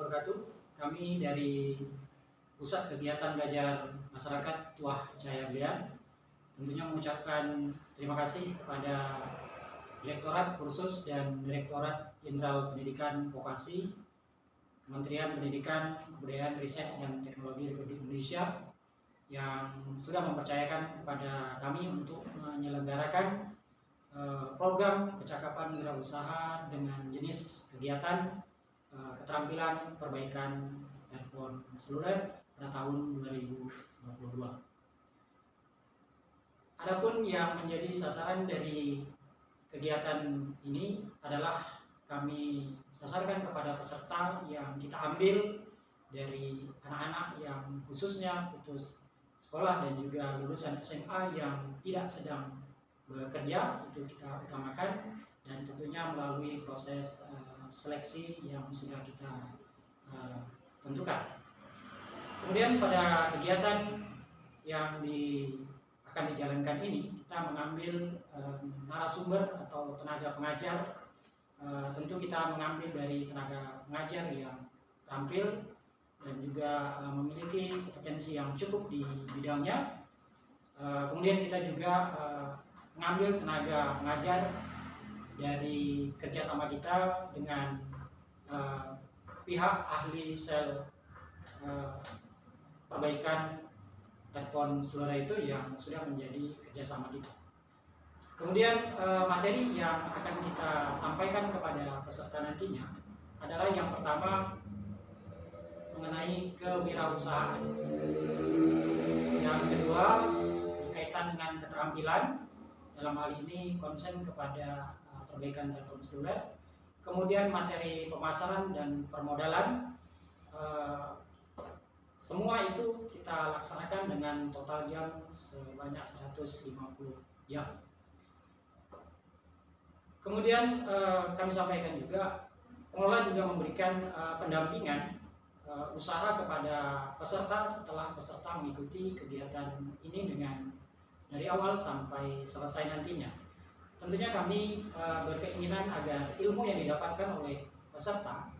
wabarakatuh. Kami dari Pusat Kegiatan Belajar Masyarakat Tuah Cahaya Blian tentunya mengucapkan terima kasih kepada Direktorat Kursus dan Direktorat Jenderal Pendidikan Vokasi Kementerian Pendidikan, Kebudayaan, Riset, dan Teknologi Republik Indonesia yang sudah mempercayakan kepada kami untuk menyelenggarakan program kecakapan wirausaha dengan jenis kegiatan keterampilan perbaikan telepon seluler pada tahun 2022. Adapun yang menjadi sasaran dari kegiatan ini adalah kami sasarkan kepada peserta yang kita ambil dari anak-anak yang khususnya putus sekolah dan juga lulusan SMA yang tidak sedang bekerja, itu kita utamakan, dan tentunya melalui proses seleksi yang sudah kita tentukan. Kemudian pada kegiatan yang akan dijalankan ini, kita mengambil narasumber atau tenaga pengajar. Tentu kita mengambil dari tenaga pengajar yang terampil dan juga memiliki kompetensi yang cukup di bidangnya. Kemudian kita juga mengambil tenaga pengajar dari kerjasama kita dengan pihak ahli sel perbaikan telepon seluler itu yang sudah menjadi kerjasama kita. Kemudian materi yang akan kita sampaikan kepada peserta nantinya adalah yang pertama mengenai kewirausahaan, yang kedua berkaitan dengan keterampilan, dalam hal ini konsen kepada perbaikan telepon seluler. Kemudian materi pemasaran dan permodalan, semua itu kita laksanakan dengan total jam sebanyak 150 jam. Kemudian kami sampaikan juga, pengelola juga memberikan pendampingan usaha kepada peserta setelah peserta mengikuti kegiatan ini dengan dari awal sampai selesai nantinya. Tentunya kami berkeinginan agar ilmu yang didapatkan oleh peserta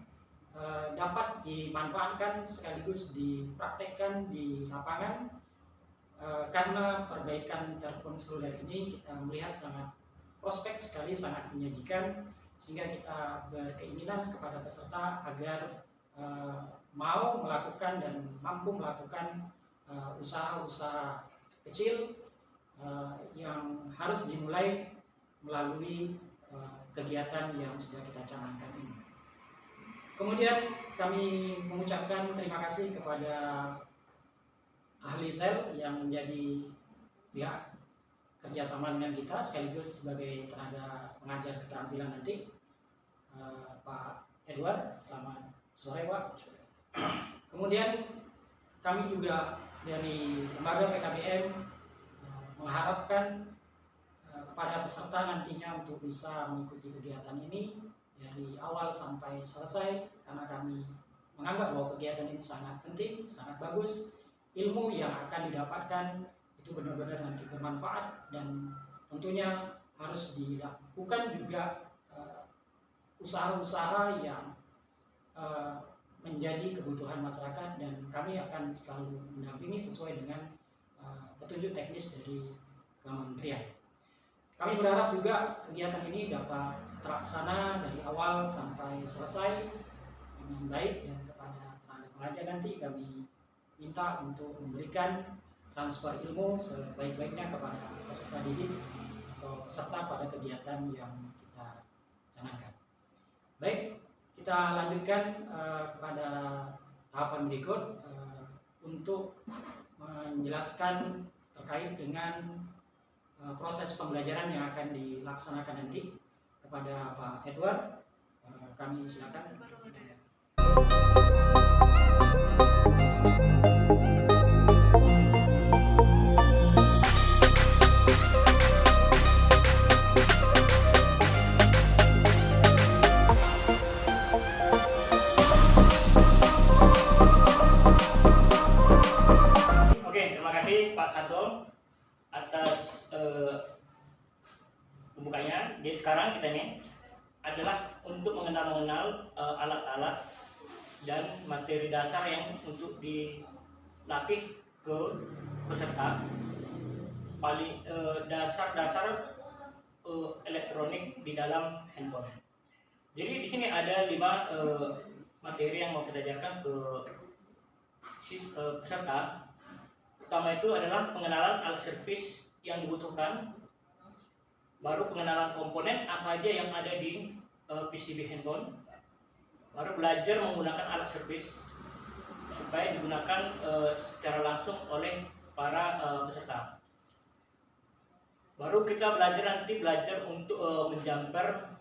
dapat dimanfaatkan sekaligus dipraktekkan di lapangan, karena perbaikan telepon seluler ini kita melihat sangat prospek sekali, sangat menyajikan, sehingga kita berkeinginan kepada peserta agar mau melakukan dan mampu melakukan usaha-usaha kecil yang harus dimulai melalui kegiatan yang sudah kita canangkan ini. Kemudian kami mengucapkan terima kasih kepada ahli sel yang menjadi pihak kerjasama dengan kita sekaligus sebagai tenaga pengajar keterampilan nanti, Pak Edward. Selamat sore, Pak. Kemudian kami juga dari lembaga PKBM mengharapkan kepada peserta nantinya untuk bisa mengikuti kegiatan ini dari awal sampai selesai, karena kami menganggap bahwa kegiatan ini sangat penting, sangat bagus. Ilmu yang akan didapatkan itu benar-benar nanti bermanfaat, dan tentunya harus dilakukan juga usaha-usaha yang menjadi kebutuhan masyarakat, dan kami akan selalu mendampingi sesuai dengan petunjuk teknis dari kementerian. Kami berharap juga kegiatan ini dapat terlaksana dari awal sampai selesai dengan baik, dan kepada tenaga pengajar nanti kami minta untuk memberikan transfer ilmu sebaik-baiknya kepada peserta didik atau peserta pada kegiatan yang kita canangkan. Baik, kita lanjutkan kepada tahapan berikut untuk menjelaskan terkait dengan proses pembelajaran yang akan dilaksanakan nanti. Kepada Pak Edward, kami silakan. Oke, terima kasih Pak Sato atas pembukanya. Jadi sekarang kita ini adalah untuk mengenal alat-alat dan materi dasar yang untuk dilatih ke peserta. Paling dasar-dasar elektronik di dalam handphone. Jadi di sini ada 5 materi yang mau kita ajarkan ke peserta. Pertama itu adalah pengenalan alat servis yang dibutuhkan, baru pengenalan komponen apa aja yang ada di PCB handphone, baru belajar menggunakan alat servis supaya digunakan secara langsung oleh para peserta. Baru kita belajar untuk menjumper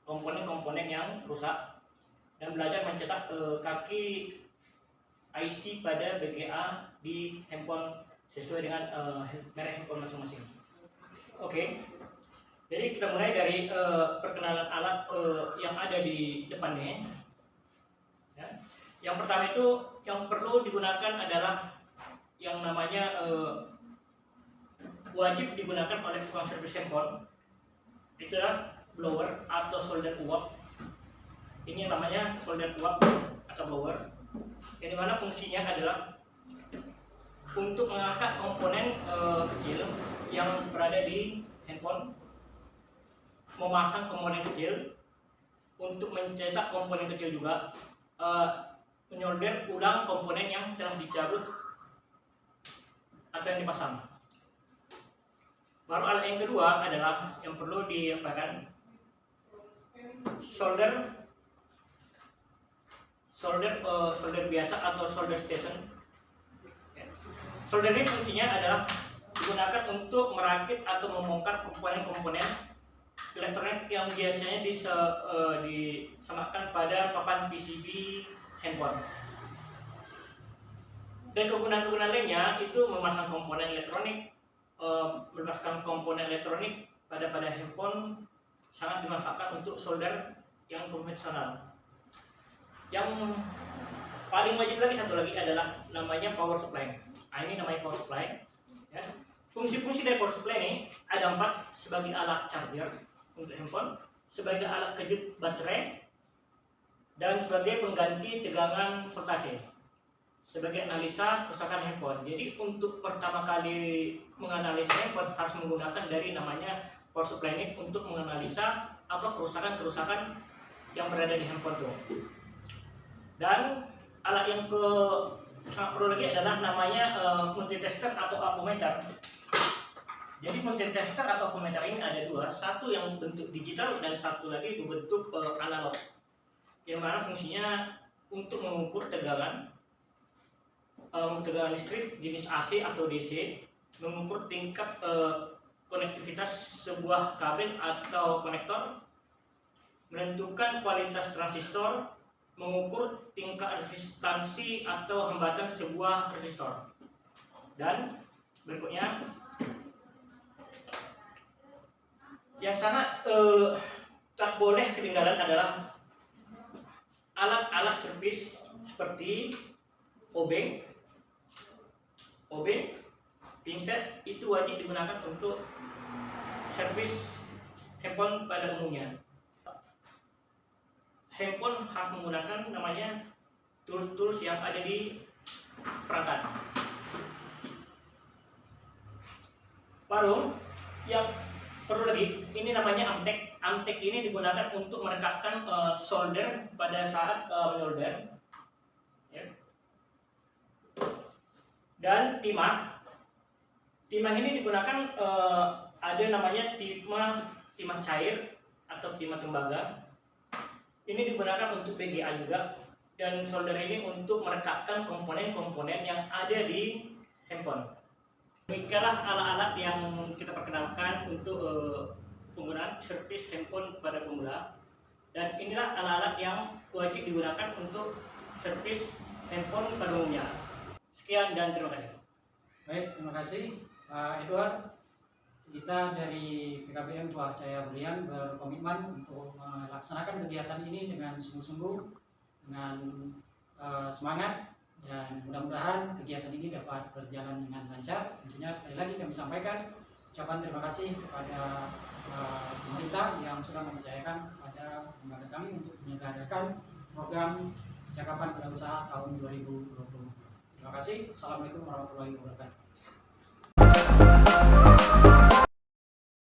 komponen-komponen yang rusak dan belajar mencetak kaki IC pada BGA di handphone sesuai dengan merek handphone masing-masing. Oke. Jadi kita mulai dari perkenalan alat yang ada di depannya. Ya. Yang pertama itu yang perlu digunakan adalah yang namanya wajib digunakan oleh tukang servis handphone. Itulah blower atau solder uap. Ini yang namanya solder uap atau blower. Yang dimana fungsinya adalah untuk mengangkat komponen kecil yang berada di handphone, memasang komponen kecil, untuk mencetak komponen kecil juga, menyolder ulang komponen yang telah dicabut atau yang dipasang. Baru alat yang kedua adalah yang perlu diapakan, solder biasa atau solder station. Solder ini fungsinya adalah digunakan untuk merakit atau membongkar komponen-komponen elektronik yang biasanya disematkan pada papan PCB handphone. Dan kegunaan-kegunaan lainnya itu memasang komponen elektronik, melepaskan komponen elektronik pada handphone sangat dimanfaatkan untuk solder yang konvensional. Yang paling wajib lagi satu lagi adalah namanya power supply. Nah, ini namanya power supply. Ya. Fungsi-fungsi dari power supply ini ada 4: sebagai alat charger untuk handphone, sebagai alat kejut baterai, dan sebagai pengganti tegangan voltase, sebagai analisa kerusakan handphone. Jadi untuk pertama kali menganalisa handphone harus menggunakan dari namanya power supply ini untuk menganalisa apa kerusakan-kerusakan yang berada di handphone itu. Dan alat yang sangat perlu lagi adalah namanya multitester atau avometer. Jadi multitester atau avometer ini ada 2, satu yang bentuk digital dan satu lagi berbentuk analog. Yang mana fungsinya untuk mengukur tegangan listrik jenis AC atau DC, mengukur tingkat konektivitas sebuah kabel atau konektor, menentukan kualitas transistor, mengukur tingkat resistansi atau hambatan sebuah resistor. Dan berikutnya yang sangat tak boleh ketinggalan adalah alat-alat servis seperti obeng, pinset. Itu wajib digunakan untuk servis handphone pada umumnya. Handphone harus menggunakan namanya tools-tools yang ada di perangkat. Baru yang perlu lagi, ini namanya amtek. Amtek ini digunakan untuk merekatkan solder pada saat menyolder. Ya. Dan timah. Timah ini digunakan ada namanya timah cair atau timah tembaga. Ini digunakan untuk BGA juga, dan solder ini untuk merekatkan komponen-komponen yang ada di handphone. Demikianlah alat-alat yang kita perkenalkan untuk penggunaan servis handphone pada pemula, dan inilah alat-alat yang wajib digunakan untuk servis handphone pada umumnya. Sekian dan terima kasih. Baik, terima kasih Pak Edward. Kita dari PKBM Tuah Cahaya Berlian berkomitmen untuk melaksanakan kegiatan ini dengan sungguh-sungguh, dengan semangat, dan mudah-mudahan kegiatan ini dapat berjalan dengan lancar. Tentunya sekali lagi kami sampaikan ucapan terima kasih kepada pemerintah yang sudah mempercayakan kepada lembaga kami untuk menyelenggarakan program cakapan wirausaha tahun 2020. Terima kasih. Assalamualaikum warahmatullahi wabarakatuh.